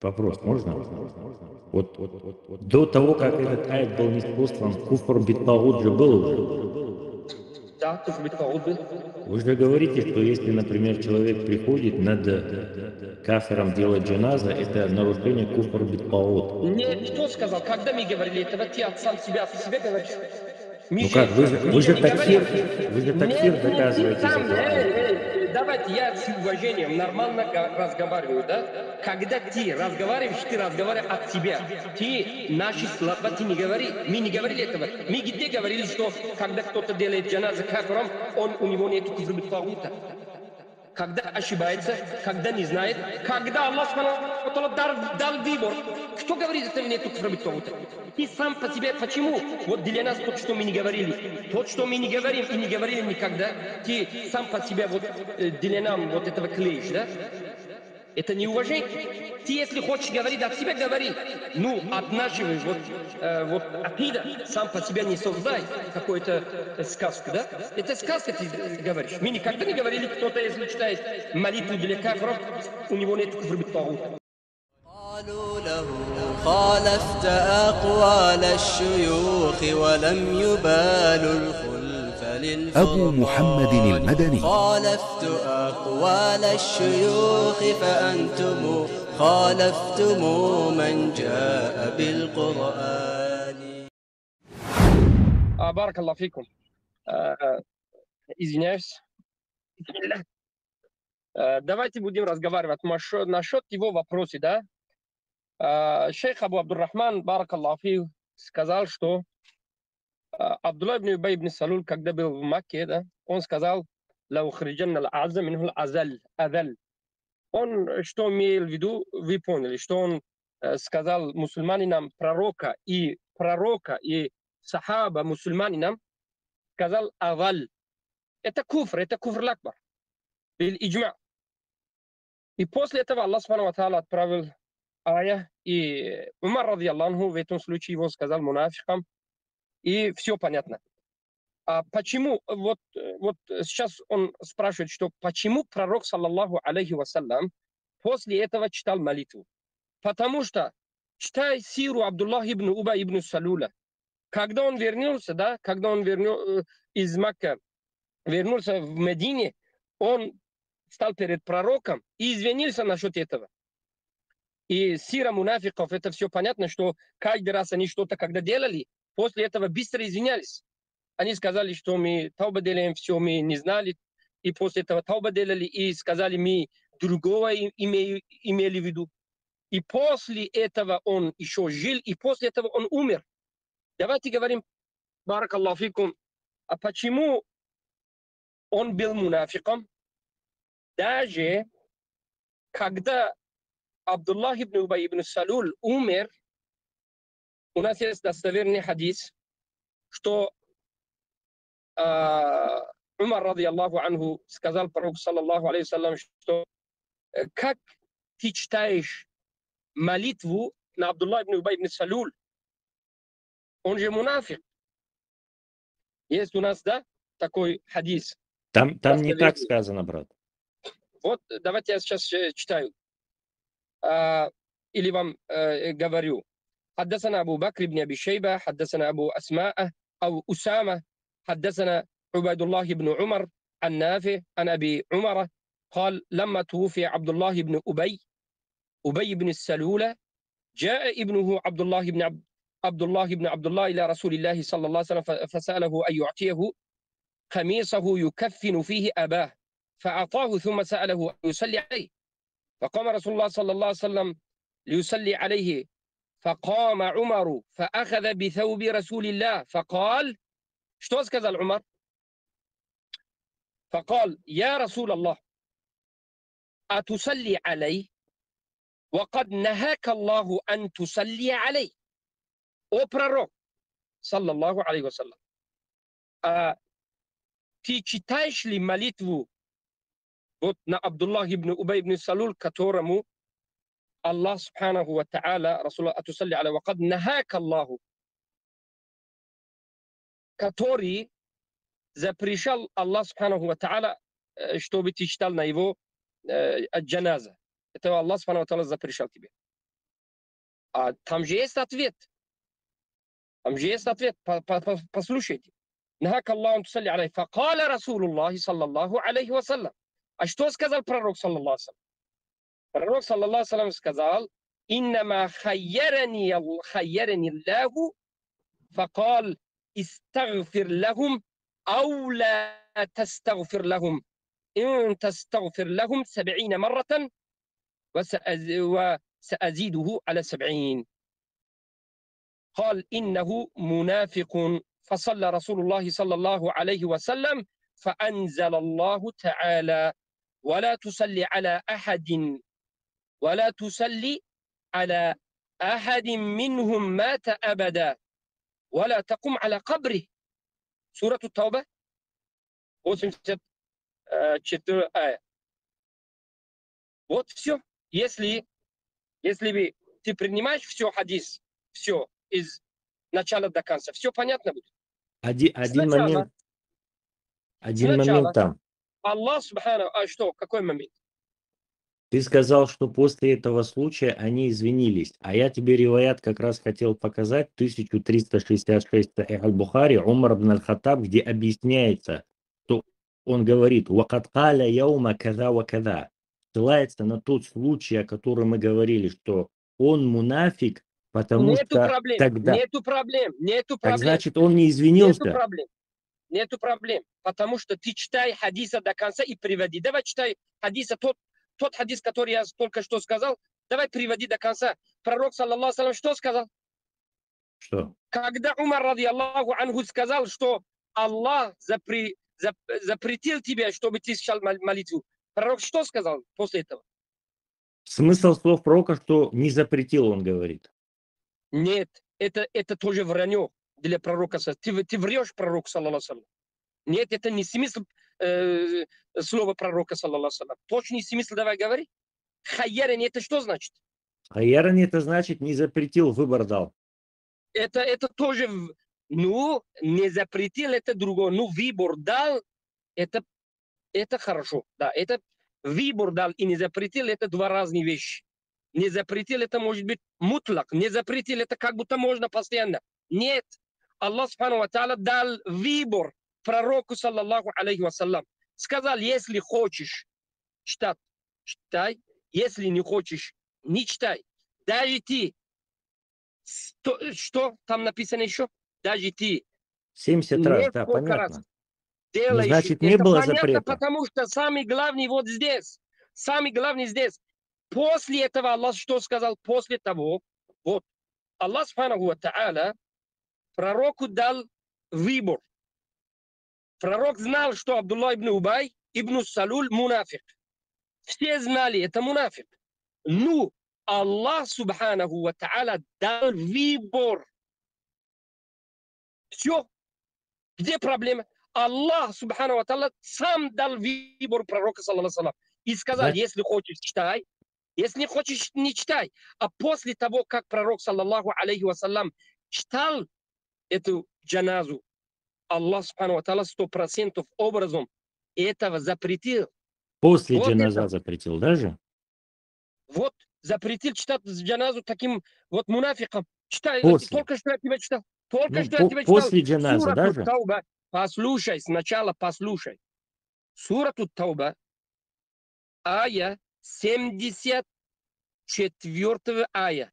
Вопрос можно? Вот до того, как этот аят был ниспослан, куфр бит-тагут же был уже. Да, куфр бит-тагут был. Вы же говорите, что если, например, человек приходит над кафиром делать джаназа, это нарушение куфр бит-тагут. Нет, кто сказал? Когда мы говорили этого, ты сам себя от себя говоришь. Мы Ну как, вы же не говорим. такфир Нет, нет, ты доказываете из сам, этого аята. давайте я с уважением нормально разговариваю, да? Когда ты разговариваешь от себя. Ты наши слова ты не говори. Мы не говорили этого. Мы где говорили, что когда кто-то делает джаназа кафиром, у него нет куфр бит-тагута. Когда ошибается, когда не знает, когда Аллах дал выбор. Кто говорит, что нету куфра бит-тагута? Ты сам по себе, почему? Вот для нас то, что мы не говорили. То, что мы не говорим и не говорили никогда, ты сам по себе вот для нам вот этого клеишь, да? Это неуважение. Ты, если хочешь говорить от себя, говори. Ну, от нашего вот акида сам по себе не создай какую-то сказку, да? Это сказка, ты говоришь. Мы никогда не говорили, кто-то, если читает молитву для кафиров, у него нет куфр бит-тагута. قالوا له خالفت أقوال الشيوخ ولم يبالوا الخلف أبو محمد للفرقان المدني. خالفت أقوال الشيوخ فأنتم خالفتم من جاء بالقرآن. بارك الله فيكم. Извиняюсь. Давайте будем разговаривать насчет его вопроса, да? Шейх Абу Абдуррахман, баракаллаху, сказал, что Абдулла ибн Убай ибн Салуль, когда был в Макке, да, он сказал, азаль. Он что имел в виду, вы поняли, что он сказал мусульманинам пророка и сахаба мусульманинам, сказал аваль. Это куфр лакбар. Биль-иджма. И после этого Аллах Субхану ва Тааля отправил ая, и Умар, ради Аллаху, в этом случае его сказал мунафикам, и все понятно. А почему, вот сейчас он спрашивает, что почему пророк, саллаллаху алейхи вассалям, после этого читал молитву? Потому что, читай сиру Абдуллах ибн Уба ибн Салуля, когда он вернулся, да, из Макка, вернулся в Медине, он стал перед пророком и извинился насчет этого. И сира мунафиков, это все понятно, что каждый раз они что-то когда делали, после этого быстро извинялись. Они сказали, что мы тауба делаем, все мы не знали, и после этого тауба делали, и сказали, мы другого имели в виду. И после этого он еще жил, и после этого он умер. Давайте говорим, баракаллаху фикум, а почему он был мунафиком? Даже когда Абдуллах ибн Убай ибн Салуль умер, у нас есть достоверный хадис, что Умар, ради Аллаху анху, сказал пророку, саллаллаху алейхи вассалям, что как ты читаешь молитву на Абдуллах ибн Убай ибн Салуль, он же мунафик. Есть у нас, да, такой хадис. Там не так сказано, брат. Вот, давайте я сейчас читаю. Или вам говорю. حدثنا أبو بكر بن أبي شيبة حدثنا أبو أسماء أو أسامة حدثنا عبيد الله بن عمر عن نافع عن أبي عمر قال لما توفي عبد الله بن أبي بن السلولة جاء ابنه عبد الله بن عبد الله إلى رسول الله صلى الله عليه وسلم فسأله أن يعطيه قميصه يكفن فيه أباه فأعطاه ثم سأله أن يصلي عليه فقام رسول الله صلى الله عليه وسلم ليصلي عليه فقام عمر فأخذ بثوب رسول الله فقال что сказал عمر فقال يا رسول الله أتصلي علي وقد نهاك الله أن تصلي علي о пророк саллаллаху алейхи вассалям, ты читаешь ли молитву вот на Абдуллах ибн Убай ибн Салуль, которому Аллах субханаху ва та'аля, Расула атусалли аля вакад нахака Аллаху, который запрещал Аллах субханаху ва та'аля, чтобы ты читал на его джаназа. Это Аллах субханаху ва та'аля запрещал тебе. А там же есть ответ. Там же есть ответ. Послушайте. Нахак Аллаху тусалли алейхи. Факаля Расулуллахи саллаллаху алейхи вассалям. А что сказал пророк, саллаллаху алейхи вассалям? Пророк, саллаллаху алейхи вассалям, сказал: «Иннама хайярани Аллаху, факал истагфир лахум, ау ла тастагфир лахум. إن تستغفر لهم 70 مرة وسأزيده على 70. قال إنه منافق. فصلى رسول الله صلى الله عليه وسلم فأنزل الله تعالى: ولا تصلي على أحد منهم مات أبدا ولا تقم على قبره. سورة التوبة 84 آية. Вот все. Если ты принимаешь все хадис, все из начала до конца, все понятно будет. Один момент Сначала там. Аллах Субхану... А что? Какой момент? Ты сказал, что после этого случая они извинились. А я тебе риваят как раз хотел показать, 1366 Сахих аль-Бухари, Умар ибн аль-Хаттаб, где объясняется, что он говорит: «Вакад каля яума каза ва каза». Ссылается на тот случай, о котором мы говорили, что он мунафик, потому Нету что проблем. тогда... Нету проблем. Так значит, он не извинился? Нету проблем. Потому что ты читай хадиса до конца и приводи. Давай читай хадиса, тот хадис, который я только что сказал, давай приводи до конца. Пророк, саллаллаху алейхи ва саллям, что сказал? Что? Когда Умар, ради Аллаху анху, сказал, что Аллах запретил тебе, чтобы ты читал молитву, пророк что сказал после этого? Смысл слов пророка, что не запретил, он говорит. Нет, это тоже вранье для пророка. Ты врешь пророку, саллаллаху алейхи ва саллям. Нет, это не смысл слова пророка, саллаллаху алейхи ва саллям. Точный смысл давай говори. Хайярани, это что значит? Хайярани, это значит не запретил, выбор дал. Это тоже, ну, не запретил, это другое. Ну, выбор дал, это хорошо. Да, это выбор дал и не запретил, это два разные вещи. Не запретил, это может быть мутлак. Не запретил, это как будто можно постоянно. Нет. Аллах Субхану ва Тааля дал выбор пророку, саллаллаху алейхи вассалям. Сказал: если хочешь читать, читай. Если не хочешь, не читай. Даже ты, что там написано еще? Даже ты 70 раз, да, понятно. Делаешь. Значит, не это было понятно, запрета. потому что самый главный вот здесь. Самый главный здесь. После этого Аллах что сказал? После того, вот, Аллах Субханаху ва Тааля пророку дал выбор. Пророк знал, что Абдулла ибн Убай ибн Салуль мунафик. Все знали, это мунафик. Ну, Аллах Субханаху ва Тааля дал выбор. Все. Где проблема? Аллах Субхану ва Тааля сам дал выбор пророка, саллаллаху алейхи ва саллям, и сказал: если хочешь, читай, если не хочешь, не читай. А после того, как пророк, саллаллаху алейхи ва саллям, читал эту джаназу, Аллах Субхану ва Тааля 100% образом этого запретил. После вот джаназа это. запретил даже? Вот, запретил читать джаназу таким вот мунафикам. Читай, После. только что я тебя читал. Только что я тебя читал. После джаназа даже? Тауба. Послушай, сначала послушай. Сурату Тауба, ая 74 ая.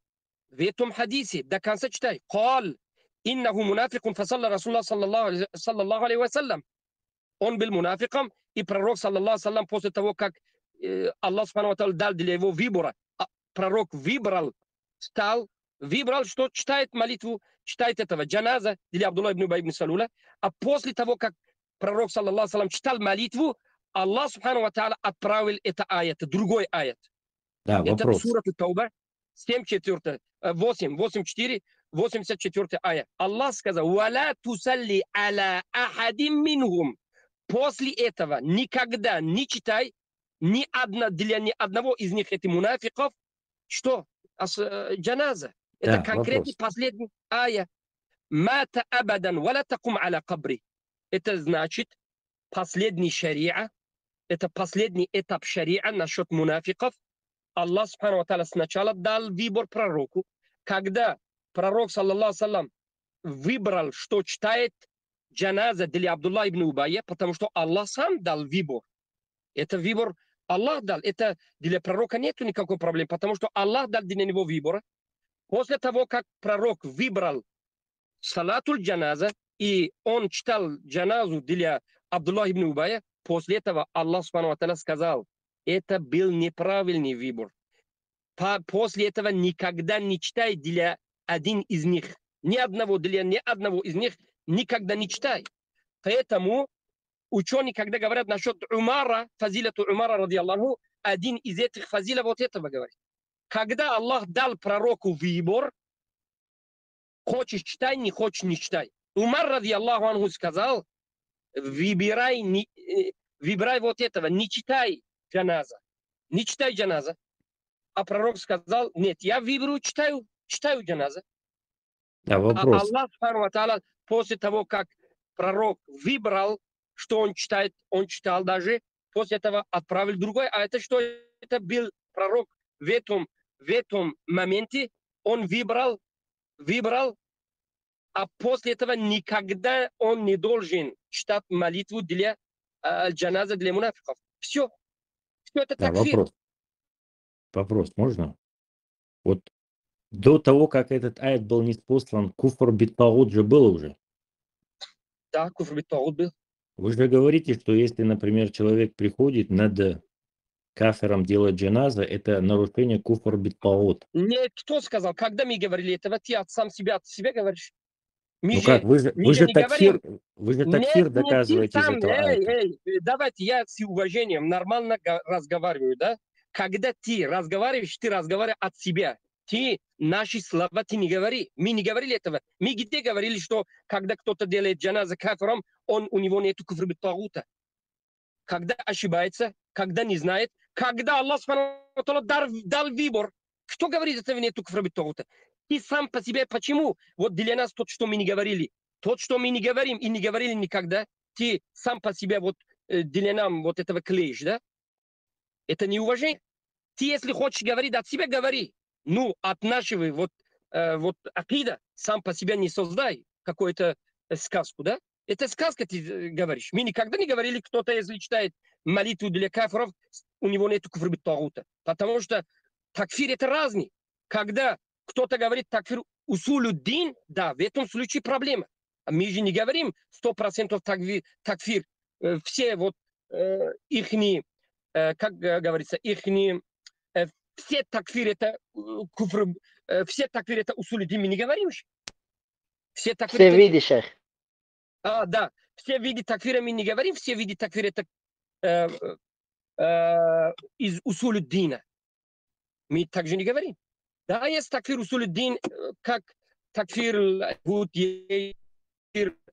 В этом хадисе до конца читай. Кал иннаху мунафикун фасалла Расулла саллаллаху алейхи вассалям. Он был мунафиком, и пророк, саллаллаху алейхи вассалям, после того, как Аллах Субхану ва Тааля дал для его выбора, пророк выбрал, что читает молитву, читает этого джаназа для Абдулла ибн Убай ибн Салуля, а после того, как пророк, саллаллаху алейхи вассалям, читал молитву, Аллах Субхану ва Тааля отправил это аят, другой аят. Да, это вопрос. Сура Тауба, 84 ая. Аллах сказал: «Валя тусалли аля ахадим минхум». После этого никогда не читай для ни одного из них, этих мунафиков, что? Джаназа. Это Да, конкретный вопрос. последний ая. Мата абадан валя такум аля кабри. Это значит последний шариа, это последний этап шариа насчет мунафиков. Аллах Субхану ва Тааля сначала дал выбор пророку, когда пророк, саллаллаху салям, выбрал, что читает джаназа для Абдулла ибн Убая, потому что Аллах сам дал выбор. Это выбор Аллах дал. Это для пророка нету никакой проблемы, потому что Аллах дал для него выбор. После того, как пророк выбрал салатуль джаназа, и он читал джаназу для Абдулла ибн Убая, после этого Аллах субхану ва тааля сказал, это был неправильный выбор. После этого никогда не читай для один из них. Ни одного из них никогда не читай. Поэтому ученые, когда говорят насчет Умара, фазилату Умара, ради Аллаху, один из этих фазилов вот этого говорит. Когда Аллах дал пророку выбор, хочешь читай, не хочешь не читай. Умар, ради Аллаху анху, сказал, выбирай вот этого, не читай джаназа. Не читай джаназа. А пророк сказал, нет, я выберу, читаю джаназа. Да, А вопрос. Аллах, субхану ва тааля, после того, как пророк выбрал, что он читает, он читал даже, после этого отправил другой. А это что? Это был пророк в этом моменте, он выбрал, а после этого никогда он не должен читать молитву для джаназа, для мунафиков. Все это Да, такфир. Вопрос можно? Вот до того, как этот аят был ниспослан, куфр бит-тагут же был уже. Да, куфр бит-тагут был. Вы же говорите, что если, например, человек приходит над кафиром делать джаназа, это нарушение куфр бит-тагут. Нет, кто сказал? Когда мы говорили этого, ты от себя говоришь. Мы Ну как, вы же не такфир, говорим. такфир Нет, ты доказываете из сам, этого аята. давайте я с уважением нормально разговариваю, да? Когда ты разговариваешь от себя. Ты наши слова ты не говори. Мы не говорили этого. Мы где говорили, что когда кто-то делает джаназа кафиром, у него нету куфр бит-тагута. Когда ошибается, когда не знает, когда Аллах дал выбор. Кто говорит, это нету куфр бит-тагута? Ты сам по себе, почему? Вот для нас тот, что мы не говорили. Тот, что мы не говорим и не говорили никогда, ты сам по себе вот для нам вот этого клеишь, да? Это неуважение. Ты, если хочешь говорить от себя, говори. Ну, от нашего вот акида сам по себе не создай какую-то сказку, да? Это сказка, ты говоришь. Мы никогда не говорили, кто-то, если читает молитву для кафиров, у него нет куфр бит-тагута. Потому что такфир это разный. Когда кто-то говорит такфир усулюддин, да, в этом случае проблема. А мы же не говорим 100% такфир. Все вот ихни, как говорится, ихни, все такфир это куфр, все такфир это усулюддин, мы не говорим же. Все такфир Все види, шейх. да, все виды такфира мы не говорим, все виды такфира это из усулюддина. Мы также не говорим. Да, есть такфир усулюддин, как такфир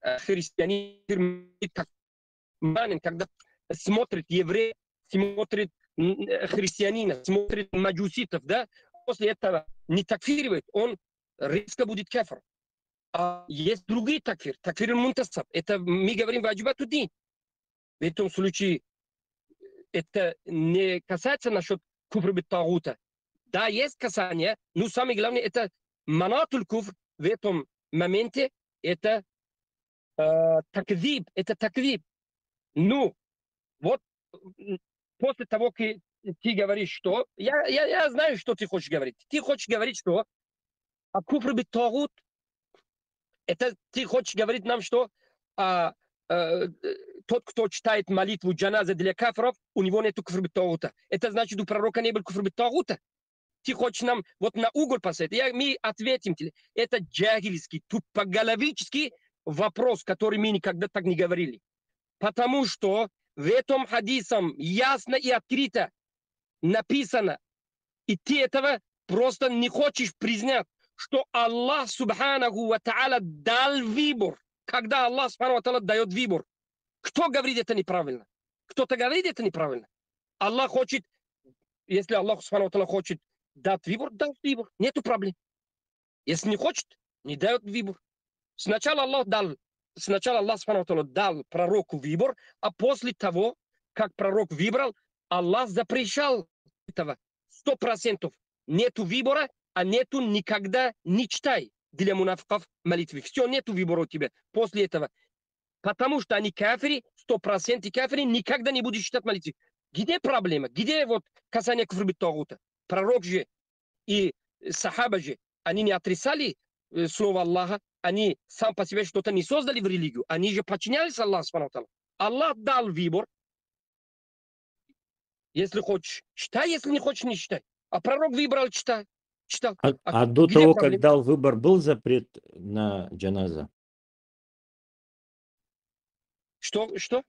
христианин, когда смотрит еврей, смотрит христианина, смотрит маджуситов, да, после этого не такфиривает, он резко будет кафир. А есть другие такфир, такфир мунтасаб. Это мы говорим ваджибатуддин. В этом случае это не касается насчет куфра бит-тагута. Да, есть касание, но самое главное, это манатуль куфр в этом моменте, это таквиб, это таквиб. Ну, вот после того, как ты говоришь, что... Я знаю, что ты хочешь говорить. Ты хочешь говорить, что куфр бит-тагут, это ты хочешь говорить нам, что тот, кто читает молитву джаназа для кафиров, у него нет куфр бит-тагута. Это значит, у пророка не было куфр бит-тагута. Ты хочешь нам вот на угол поставить? Мы ответим тебе. Это джагильский, тупоголовический вопрос, который мы никогда так не говорили. Потому что в этом хадисом ясно и открыто написано, и ты этого просто не хочешь признать, что Аллах субханаху ва тааля дал выбор. Когда Аллах субханаху ва тааля дает выбор, кто говорит это неправильно? Кто-то говорит это неправильно. Аллах хочет, если Аллах субханаху ва тааля хочет дать выбор, даст выбор. Нету проблем. Если не хочет, не дает выбор. Сначала Аллах субханаху ва тааля дал пророку выбор, а после того, как пророк выбрал, Аллах запрещал этого. 100%. Нету выбора, а нету никогда не читай для мунафиков молитвы. Все, нету выбора у тебя после этого. Потому что они кафири, 100% кафири, никогда не будут читать молитвы. Где проблема? Где вот касание куфр бит-тагута? Пророк же и сахаба же, они не отрицали слово Аллаха, они сам по себе что-то не создали в религию, они же подчинялись Аллаху субхану ва тааля. Аллах дал выбор. Если хочешь, читай, если не хочешь, не читай. А пророк выбрал, читал. А до где того, проблема? как дал выбор, был запрет на джаназа? Что?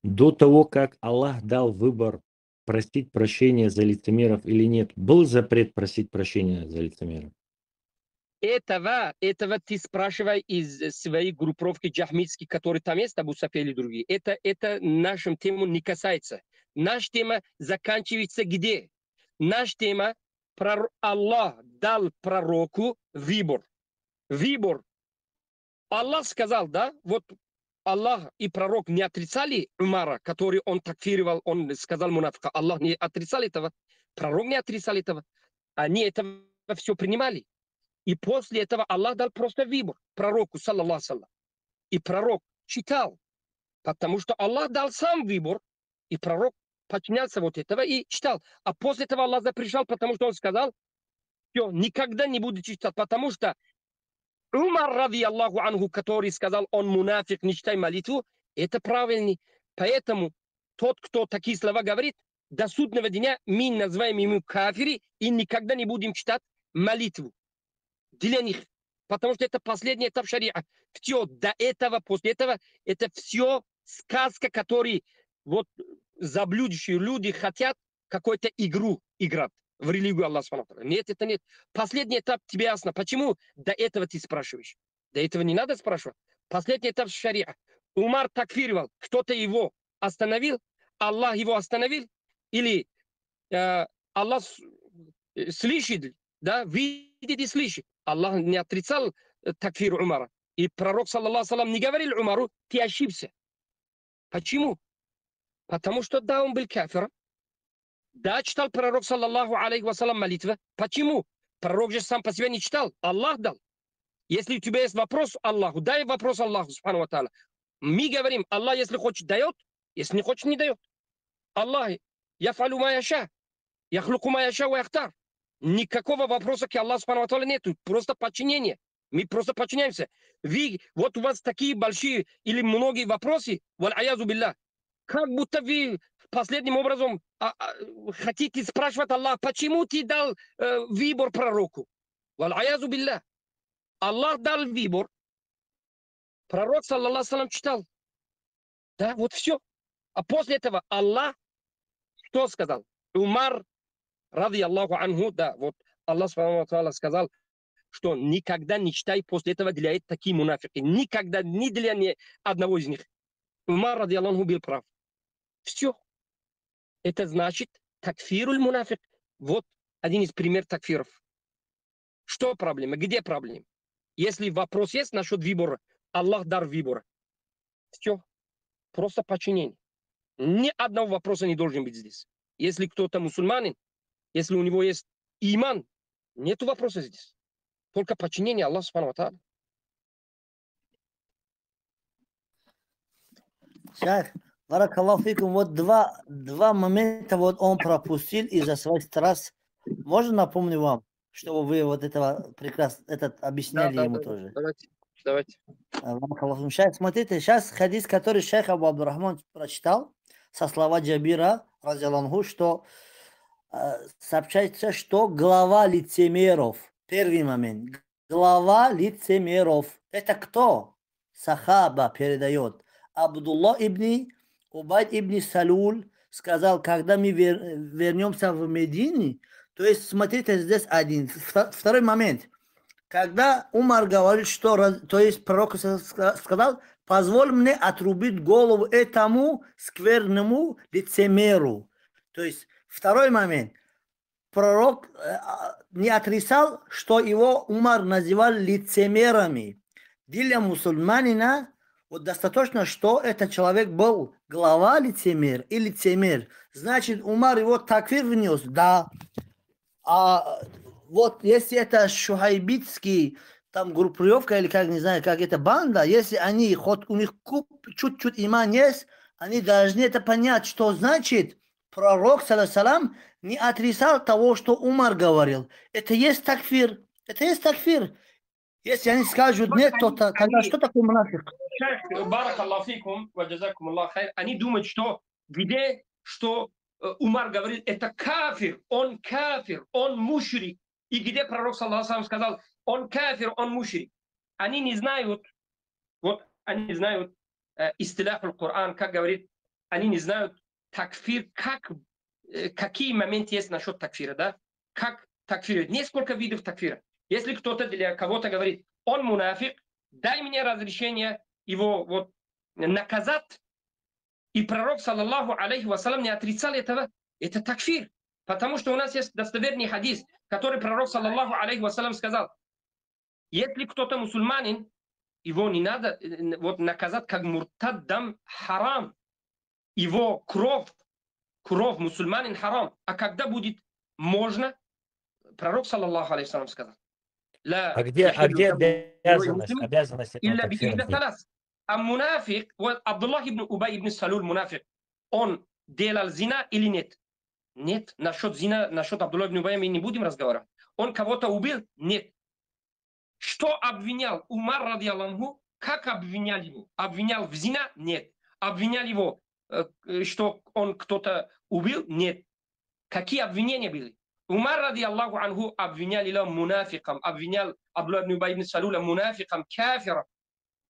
До того, как Аллах дал выбор просить прощения за лицемеров или нет, был запрет просить прощения за лицемеров? Этого ты спрашивай из своей группировки джахмитских, которые там есть, Абу Сафи или другие. Это нашим тему не касается. Наша тема заканчивается где? Наша тема Аллах дал пророку выбор. Выбор. Аллах сказал, да, вот Аллах и пророк не отрицали Умара, который он такфировал, он сказал мунафика. Аллах не отрицал этого, пророк не отрицал этого. Они это все принимали. И после этого Аллах дал просто выбор пророку, саллаллаху саллям. И пророк читал, потому что Аллах дал сам выбор, и пророк подчинялся вот этого и читал. А после этого Аллах запрещал, потому что он сказал, все, никогда не буду читать, потому что Умар, ради Аллаху анху, который сказал, он мунафик, не читай молитву, это правильный. Поэтому тот, кто такие слова говорит, до судного дня мы называем ему кафири и никогда не будем читать молитву для них. Потому что это последний этап шариа. Все до этого, после этого, это все сказка, которую вот заблудшие люди хотят какую-то игру играть в религию Аллаха субхану ва тааля. Нет, это нет. Последний этап тебе ясно. Почему до этого ты спрашиваешь? До этого не надо спрашивать. Последний этап шариа. Умар такфировал. Кто-то его остановил? Аллах его остановил? Или Аллах слышит, да, видит и слышит? Аллах не отрицал такфир Умара. И пророк, саллаллаху салям, не говорил Умару, ты ошибся. Почему? Потому что да, он был кафиром. Да, читал пророк, саллаллаху алейхи вассалям, молитва. Почему? Пророк же сам по себе не читал. Аллах дал. Если у тебя есть вопрос Аллаху, дай вопрос Аллаху, субхану ва тааля. Мы говорим, Аллах, если хочет, дает, если не хочет, не дает. Аллах, яфалю ма яша, яхлуку ма яша ва яхтар. Никакого вопроса к Аллаху субхану ва тааля нету. Просто подчинение. Мы просто подчиняемся. Вот у вас такие большие или многие вопросы, валь аязу билля, как будто вы последним образом хотите спрашивать Аллах, почему ты дал выбор пророку? Валь аязу билля. Аллах дал выбор. Пророк, саллаллаху салям, читал. Да, вот все. А после этого Аллах что сказал? Умар, ради Аллаху анху, да, вот Аллах субхану ва тааля сказал, что никогда не читай после этого для таких мунафики. Никогда, ни для ни одного из них. Умар, ради Аллаху, был прав. Все. Это значит такфируль мунафик. Вот один из примеров такфиров. Что проблема? Где проблема? Если вопрос есть насчет выбора, Аллах дар выбора. Все. Просто подчинение. Ни одного вопроса не должен быть здесь. Если кто-то мусульманин, если у него есть иман, нет вопроса здесь. Только подчинение Аллаху субхану ва тааля. Шайх, баракаллаху фикум, вот два момента вот он пропустил из-за своих страст. Можно напомню вам, чтобы вы вот этого прекрасно объясняли ему тоже? Давайте. Баракаллаху фикум. Шайх, смотрите, сейчас хадис, который шейх Абу Абдурахман прочитал, со слова Джабира, разделанху, что сообщается, что глава лицемеров, первый момент, глава лицемеров, это кто? Сахаба передает. Абдулла ибн Убайд ибн Салуль сказал, когда мы вернемся в Медину, то есть, смотрите, здесь один. Второй момент. Когда Умар говорит, что, то есть, пророк сказал, позволь мне отрубить голову этому скверному лицемеру. То есть, второй момент. Пророк не отрицал, что его Умар называл лицемерами. Для мусульманина вот достаточно, что этот человек был глава лицемер и лицемер. Значит, Умар его такфир внес, да. А Вот если это шухайбитский, там группировка или как, не знаю, как это банда, если они, хоть у них чуть-чуть иман есть, они должны это понять, что значит пророк, салям, не отрицал того, что Умар говорил. Это есть такфир. Это есть такфир. Если они скажут нет, то тогда что такое мунафик? Шейх, барак Аллаху фикум, ва джазакум Аллах хайр. Они думают, что где, что Умар говорит, это кафир, он мушрик. И где пророк, саллаллаху алейхи сказал, он кафир, он мушрик. Они не знают, вот они не знают истилях аль-Коран, как говорит, они не знают такфир, какие моменты есть насчет такфира, да? Как такфир? Несколько видов такфира. Если кто-то для кого-то говорит, он мунафик, дай мне разрешение его вот наказать. И пророк, саллаллаху алейхи вассалям, не отрицал этого. Это такфир. Потому что у нас есть достоверный хадис, который пророк, саллаллаху алейхи вассалям, сказал, если кто-то мусульманин, его не надо вот наказать как муртаддам харам. Его кровь мусульманин харам. А когда будет можно? Пророк, саллаллаху алейхи вассалям, сказал. А где обязанность этого такфира? А мунафик, вот Абдуллах ибн Убай ибн Салуль мунафик, он делал зина или нет? Нет. Насчет зина, насчет Абдуллах ибн Убая мы не будем разговаривать. Он кого-то убил? Нет. Что обвинял Умар, ради Аллаху? Как обвинял его? Обвинял в зина? Нет. Обвинял его, что он кто-то убил? Нет. Какие обвинения были? Умар, ради Аллаху анху, обвинял его мунафиком, обвинял Абдуллах ибн Убай ибн Салуля мунафиком, кафиром.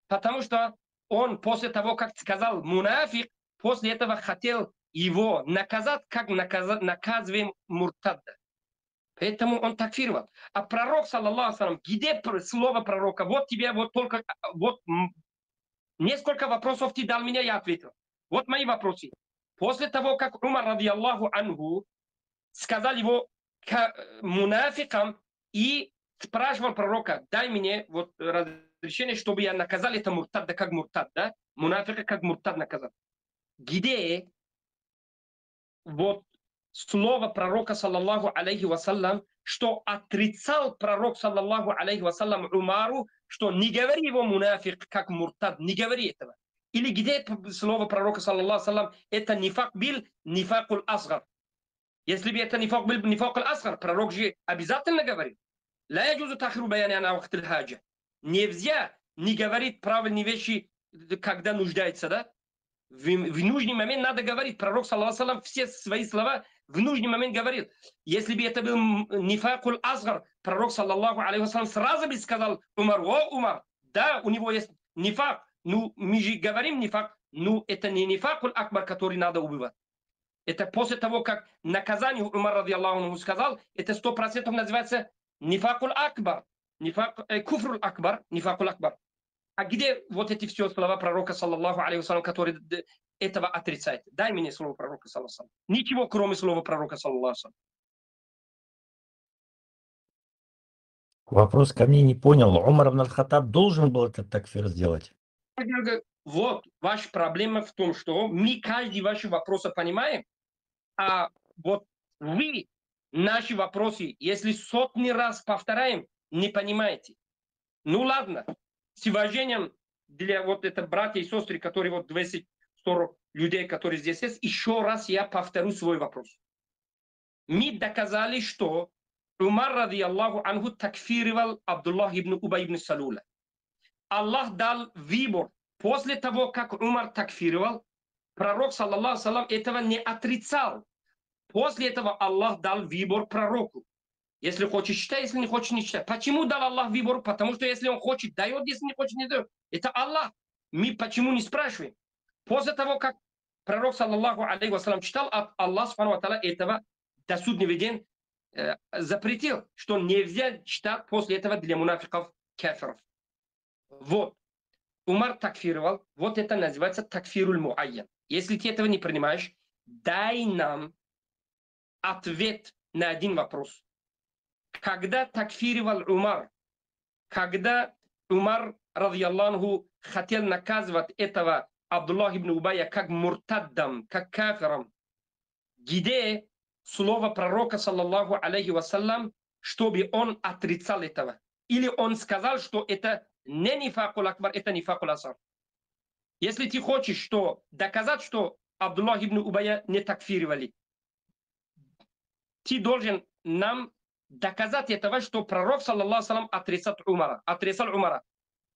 Потому что он после того, как сказал мунафик, после этого хотел его наказать, как наказываем муртадда. Поэтому он такфировал. А пророк, саллаллаху алейхи, где слово пророка? Вот тебе вот только, вот несколько вопросов ты дал меня, я ответил. Вот мои вопросы. После того, как Умар, ради Аллаху анху, сказал его мунафикам и спрашивал пророка, дай мне вот разрешение, чтобы я наказал это муртадда как муртад, да? Мунафика как муртад наказал. Где вот слово пророка, саллаллаху алейхи вассалям, что отрицал пророк, саллаллаху алейхи вассалям, Умару, что не говори его мунафик как муртад, не говори этого. Или где слово пророка, саллаллаху алейхи вассалям, это нифак бил, нифакул асгар. Если бы это нифак бил, нифакул асгар, пророк же обязательно говорит. Ла яджузу тахиру баяни ана вахтил хаджа. Нельзя не говорить правильные вещи, когда нуждается, да? В нужный момент надо говорить. Пророк, саллаллаху алейхи вассалям, все свои слова в нужный момент говорил. Если бы это был нифакул асгар, пророк, саллаллаху алейхи вассалям, сразу бы сказал Умару, о, Умар, да, у него есть нифак. Ну, мы же говорим нифак, ну, это не нифакул акбар, который надо убивать. Это после того, как наказание Умар, ради Аллаху анху, сказал, это 100% называется нифакул акбар. Куфрул акбар, нифакул акбар. А где вот эти все слова пророка, саллаллаху алейхи вассалям, которые этого отрицают? Дай мне слово пророка, саллаллаху алейхи вассалям. Ничего, кроме слова пророка, саллаллаху алейхи вассалям. Вопрос ко мне не понял. Умар ибн аль-Хаттаб должен был этот такфир сделать? Вот ваша проблема в том, что мы каждый ваши вопросы понимаем, а вот вы наши вопросы, если сотни раз повторяем, не понимаете. Ну ладно, с уважением для вот это братья и сестры, которые вот 240 людей, которые здесь есть, еще раз я повторю свой вопрос. Мы доказали, что Умар, ради Аллаху анху, такфировал Абдуллах ибн Убай ибн Салуля. Аллах дал выбор. После того, как Умар такфировал, пророк, саллаллаху алейхи вассалям, этого не отрицал. После этого Аллах дал выбор пророку. Если хочешь, читай, если не хочешь, не читай. Почему дал Аллах выбор? Потому что если он хочет, дает, если не хочет, не дает. Это Аллах. Мы почему не спрашиваем? После того, как пророк, саллаллаху алейхи вассалям, читал, Аллах, субхану ва тааля, этого до судного дня запретил, что нельзя читать после этого для мунафиков, кафиров. Вот. Умар такфировал. Вот это называется такфируль муайян. Если ты этого не принимаешь, дай нам ответ на один вопрос. Когда такфировал Умар, когда Умар, ради Аллаху, хотел наказывать этого Абдуллах ибн Убая как муртаддам, как кафиром, где слово пророка, саллаллаху алейхи вассалям, чтобы он отрицал этого. Или он сказал, что это не нифакул акбар, это нифакул асгар. Если ты хочешь доказать, что Абдуллах ибн Убая не такфировали, ты должен нам доказать этого, что пророк, саллаллаху салям, отрицал Умара.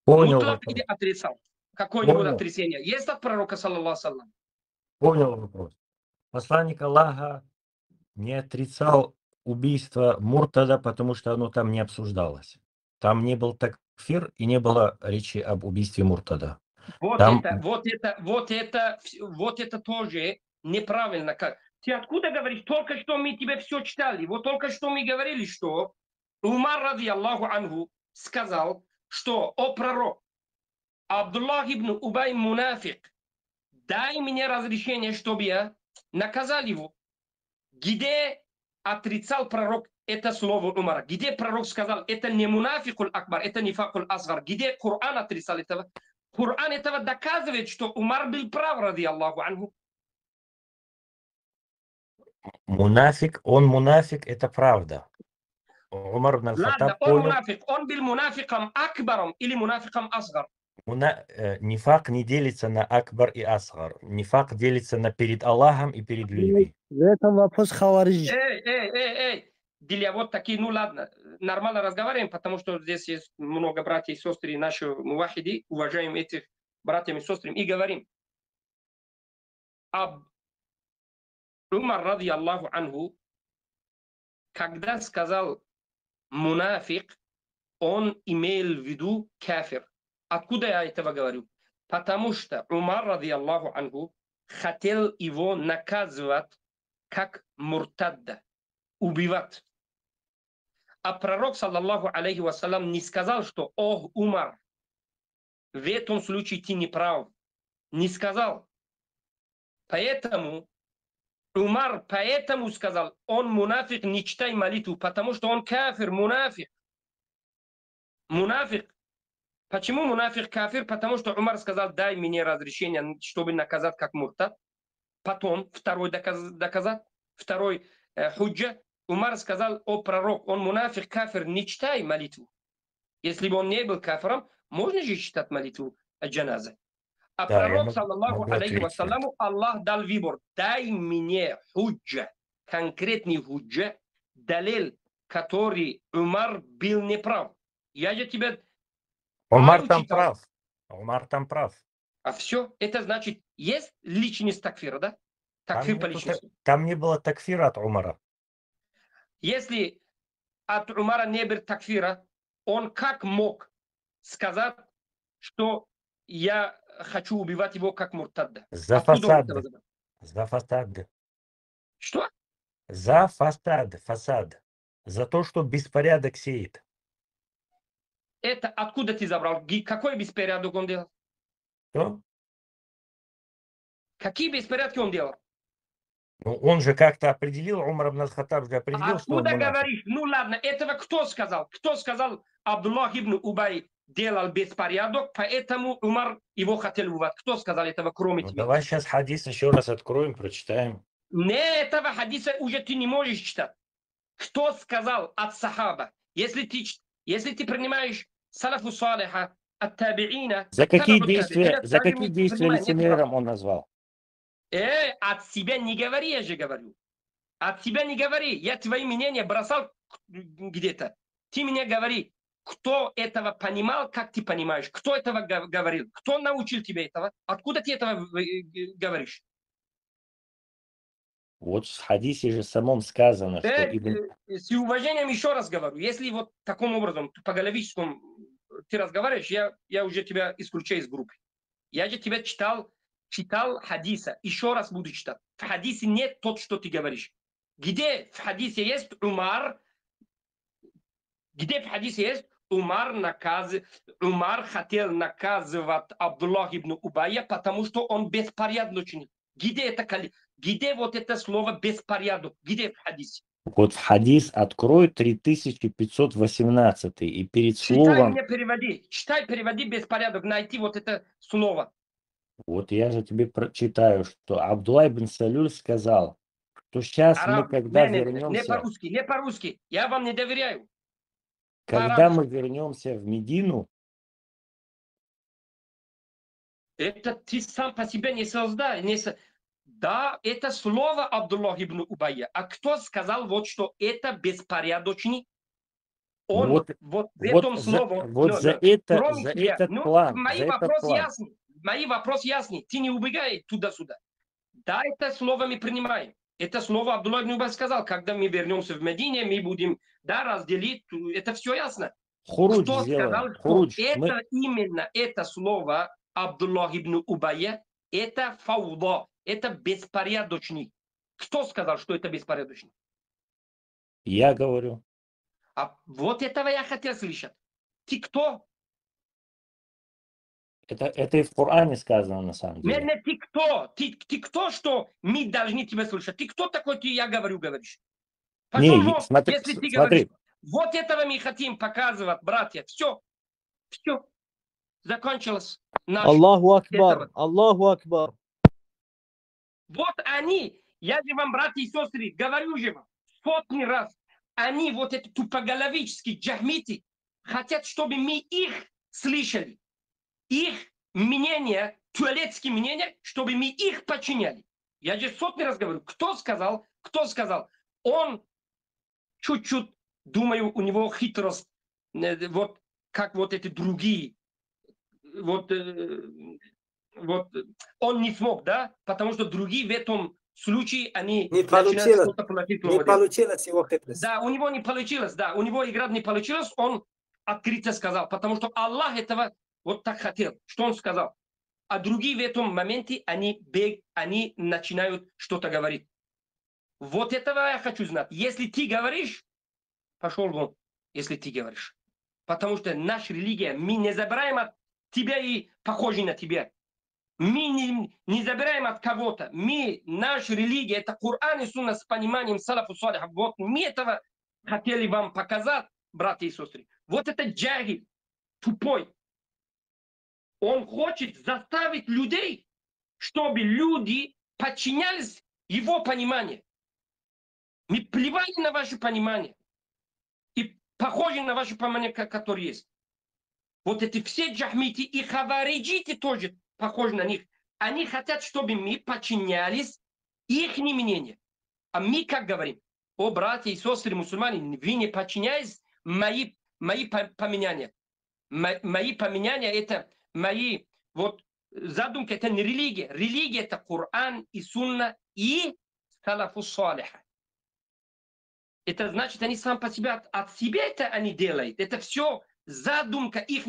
Понял Мутлак вопрос. или отрицал? Какое-нибудь Понял. отрицание есть от пророка, саллаллаху салям? Понял вопрос. Посланник Аллаха не отрицал убийство Муртада, потому что оно там не обсуждалось. Там не был такфир и не было речи об убийстве Муртада. Вот Там это тоже неправильно. Ты откуда говоришь? Только что мы тебе все читали. Вот только что мы говорили, что Умар, ради Аллаху анху, сказал, что о пророк, Абдуллах ибн Убай мунафик, дай мне разрешение, чтобы я наказал его. Где отрицал пророк это слово Умара? Где пророк сказал, это не мунафикул акбар, это нифакул асгар? Где Коран отрицал этого? Коран этого доказывает, что Умар был прав, ради Аллаху анху. мунафик, это правда. Умар ибн Ладно, аль-Хаттаб он понял, мунафик. Он был мунафиком акбаром или мунафиком асгар? нифак не делится на акбар и асгар. Нифак делится на перед Аллахом и перед людьми. Это вопрос хаварij. Эй. Диля, вот такие, ну ладно, нормально разговариваем, потому что здесь есть много братьев и сестр, и наши мувахиди, уважаем этих братьев и сестр, и говорим. Умар, ради Аллаху анху, когда сказал мунафик, он имел в виду кафир. Откуда я этого говорю? Потому что Умар, ради Аллаху анху, хотел его наказывать как муртадда, убивать. А пророк, саллаллаху алейхи вассалям, не сказал, что «О, Умар, в этом случае ты не прав». Не сказал. Поэтому Умар сказал, он мунафик, не читай молитву, потому что он кафир, мунафик. Мунафик. Почему мунафик кафир? Потому что Умар сказал, дай мне разрешение, чтобы наказать как муртад. Потом второй доказать, второй худжа. Умар сказал, о пророк, он мунафик, кафир, не читай молитву. Если бы он не был кафиром, можно же читать молитву джаназа. А Да, пророк, саллаллаху могу алейхи ответить. вассаляму, Аллах дал выбор. Дай мне худжа, конкретный худжа, далил, который Умар был неправ. Я же тебя... Умар там прав. Умар там прав. А все, это значит, есть личность такфира, да? Такфир по личности. Там не было такфира от Умара. Если от Умара не было такфира, он как мог сказать, что я хочу убивать его как муртадда? За Откуда фасад. За фасад. Что? За фасад. За то, что беспорядок сеет. Это откуда ты забрал? Какой беспорядок он делал? Что? Какие беспорядки он делал? Ну, он же как-то определил, Умар ибн аль-Хаттаб же определил, что он Откуда мунафик. говоришь? Ну ладно, этого кто сказал? Кто сказал, Абдуллах ибн Убай делал беспорядок, поэтому Умар его хотел убивать? Кто сказал этого, кроме тебя? Давай сейчас хадис еще раз откроем, прочитаем. Не, этого хадиса уже ты не можешь читать. Кто сказал от сахаба? Если ты принимаешь салафу салиха, от табиина... За какие действия лицемером он назвал? От себя не говори, я же говорю. От себя не говори. Я твои мнения бросал где-то. Ты мне говори, кто этого понимал, как ты понимаешь? Кто этого говорил? Кто научил тебе этого? Откуда ты этого говоришь? Вот в хадисе же самом сказано, что с уважением еще раз говорю. Если вот таким образом, по-головическому ты разговариваешь, я уже тебя исключаю из группы. Я же тебя читал хадиса. Еще раз буду читать. В хадисе нет тот, что ты говоришь. Где в хадисе есть Умар? Где в хадисе есть Умар хотел наказывать Абдуллах ибн Убая, потому что он беспорядно чинил. Где вот это слово беспорядок? Где в хадисе? Вот в хадис открой 3518 и перед Читай словом... мне переводи. Читай, переводи беспорядок. Найти вот это слово. Вот я же тебе прочитаю, что Абдулла ибн Салюль сказал, То сейчас мы, Араб, когда не вернемся, по-русски, не по-русски. Я вам не доверяю. когда мы вернемся в Медину, это ты сам по себе не создал. Да, это слово Абдуллах ибн Убайя. А кто сказал, вот что это беспорядочный? Он вот, вот в вот этом за, слове, вот за, это, кроме за тебя. этот Ну, план, мои за этот вопросы план. ясны. Мои вопросы ясны. Ты не убегай туда-сюда. Да, это слово мы принимаем. Это слово Абдуллах ибн Убай сказал, когда мы вернемся в Медине, мы будем, да, разделить. Это все ясно. Хуруч Кто сделаем. сказал, что Хуруч. это именно это слово Абдуллах ибн Убайя, это фауда, это беспорядочный. Кто сказал, что это беспорядочный? Я говорю. А вот этого я хотел слышать. Ты кто? Это и в Коране сказано на самом деле. Не ты кто? Ты кто, что мы должны тебя слышать? Ты кто такой, ты я говоришь? Пошел Не, вон, смотри, если ты смотри. говоришь. Вот этого мы хотим показывать, братья. Все. Закончилось. Аллаху Акбар, Аллаху Акбар. Вот они, я же вам, братья и сестры, говорю же вам, сотни раз, они, вот эти тупоголовические джахмиты, хотят, чтобы мы их слышали. Их мнение, туалетские мнения, чтобы мы их подчиняли. Я же сотни раз говорю, кто сказал? Он чуть-чуть, думаю, у него хитрость, вот как вот эти другие, вот он не смог, да, потому что другие в этом случае, они не получилось его хитрость. Да, у него не получилось, да, у него игра не получилась, он открыто сказал, потому что Аллах этого вот так хотел, что он сказал. А другие в этом моменте, они начинают что-то говорить. Вот этого я хочу знать. Если ты говоришь, пошел вон, если ты говоришь. Потому что наша религия, мы не забираем от тебя и похожи на тебя. Мы не забираем от кого-то. Наша религия, это Коран и Сунна с пониманием салафу салиха. Вот мы этого хотели вам показать, братья и сестры. Вот это джахиль, тупой. Он хочет заставить людей, чтобы люди подчинялись его пониманию. Мы плевали на ваше понимание. И похожи на ваше понимание, которое есть. Вот эти все джахмити и хавариджити тоже похожи на них. Они хотят, чтобы мы подчинялись их мнению. А мы как говорим? О, братья и сестры мусульмане, вы не подчиняетесь мои поменяния. Мои поменяния, это мои вот задумки, это не религия. Религия это Коран и Сунна и салафу салиха. Это значит, они сам по себе от себя это они делают. Это все задумка их